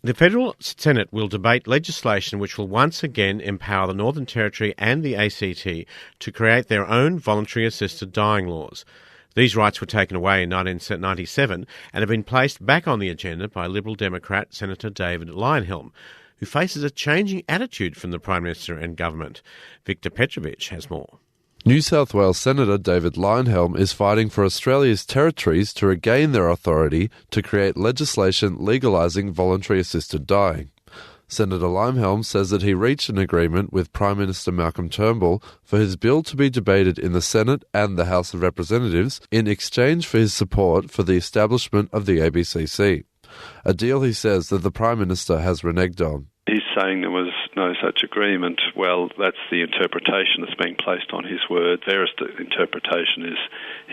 The Federal Senate will debate legislation which will once again empower the Northern Territory and the ACT to create their own voluntary assisted dying laws. These rights were taken away in 1997 and have been placed back on the agenda by Liberal Democrat Senator David Leyonhjelm, who faces a changing attitude from the Prime Minister and government. Victor Petrovich has more. New South Wales Senator David Leyonhjelm is fighting for Australia's territories to regain their authority to create legislation legalising voluntary assisted dying. Senator Leyonhjelm says that he reached an agreement with Prime Minister Malcolm Turnbull for his bill to be debated in the Senate and the House of Representatives in exchange for his support for the establishment of the ABCC, a deal he says that the Prime Minister has reneged on. He's saying there was no such agreement. Well, that's the interpretation that's being placed on his word. Fairest interpretation is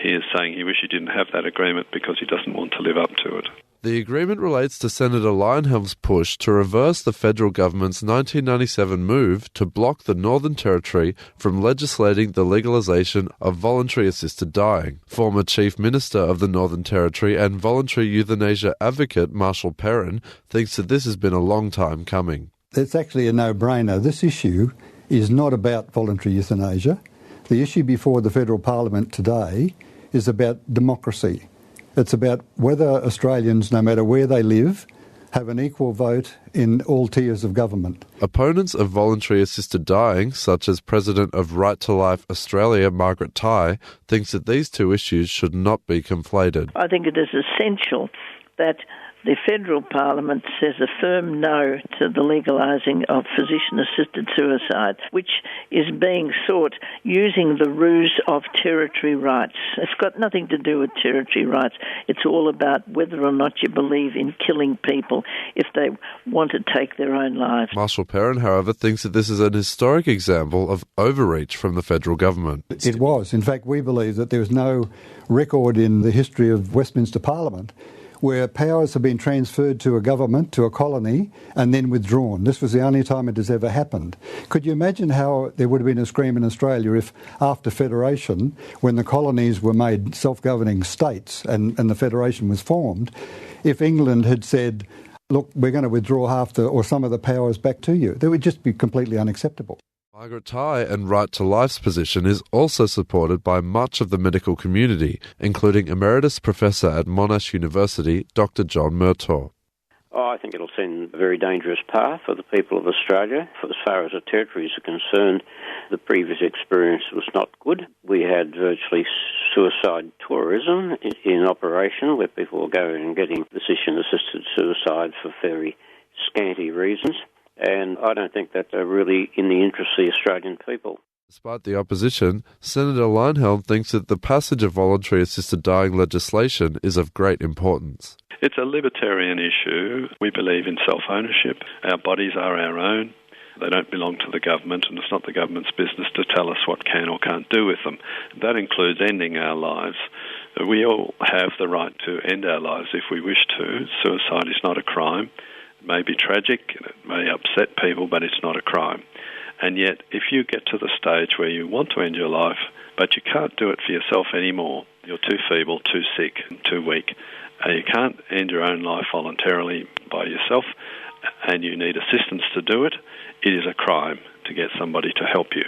he is saying he wishes he didn't have that agreement because he doesn't want to live up to it. The agreement relates to Senator Leyonhjelm's push to reverse the federal government's 1997 move to block the Northern Territory from legislating the legalisation of voluntary assisted dying. Former Chief Minister of the Northern Territory and voluntary euthanasia advocate Marshall Perrin thinks that this has been a long time coming. It's actually a no-brainer. This issue is not about voluntary euthanasia. The issue before the federal parliament today is about democracy. It's about whether Australians, no matter where they live, have an equal vote in all tiers of government. Opponents of voluntary assisted dying, such as President of Right to Life Australia, Margaret Tighe, thinks that these two issues should not be conflated. I think it is essential that the federal parliament says a firm no to the legalising of physician-assisted suicide, which is being sought using the ruse of territory rights. It's got nothing to do with territory rights. It's all about whether or not you believe in killing people if they want to take their own lives. Marshall Perrin, however, thinks that this is an historic example of overreach from the federal government. It was. In fact, we believe that there is no record in the history of Westminster Parliament where powers have been transferred to a government, to a colony, and then withdrawn. This was the only time it has ever happened. Could you imagine how there would have been a scream in Australia if, after Federation, when the colonies were made self-governing states and the Federation was formed, if England had said, look, we're going to withdraw half or some of the powers back to you? That would just be completely unacceptable. Margaret Tighe and Right to Life's position is also supported by much of the medical community, including Emeritus Professor at Monash University, Dr. John Murtaugh. I think it'll send a very dangerous path for the people of Australia. For as far as the territories are concerned, the previous experience was not good. We had virtually suicide tourism in operation, where people were going and getting physician-assisted suicide for very scanty reasons. And I don't think that they're really in the interest of the Australian people. Despite the opposition, Senator Leyonhjelm thinks that the passage of voluntary assisted dying legislation is of great importance. It's a libertarian issue. We believe in self-ownership. Our bodies are our own. They don't belong to the government, and it's not the government's business to tell us what can or can't do with them. That includes ending our lives. We all have the right to end our lives if we wish to. Suicide is not a crime. It may be tragic, it may upset people, but it's not a crime. And yet, if you get to the stage where you want to end your life, but you can't do it for yourself anymore, you're too feeble, too sick, too weak, you can't end your own life voluntarily by yourself, and you need assistance to do it, it is a crime to get somebody to help you.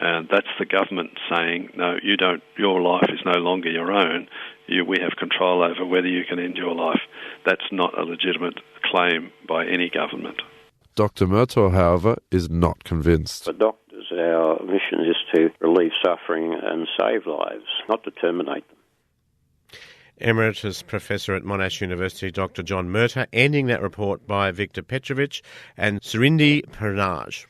And that's the government saying, no, you don't. Your life is no longer your own. We have control over whether you can end your life. That's not a legitimate claim by any government. Dr. Murtaugh, however, is not convinced. For doctors, our mission is to relieve suffering and save lives, not to terminate them. Emeritus Professor at Monash University, Dr. John Murtaugh, ending that report by Victor Petrovich and Surindi Pernaj.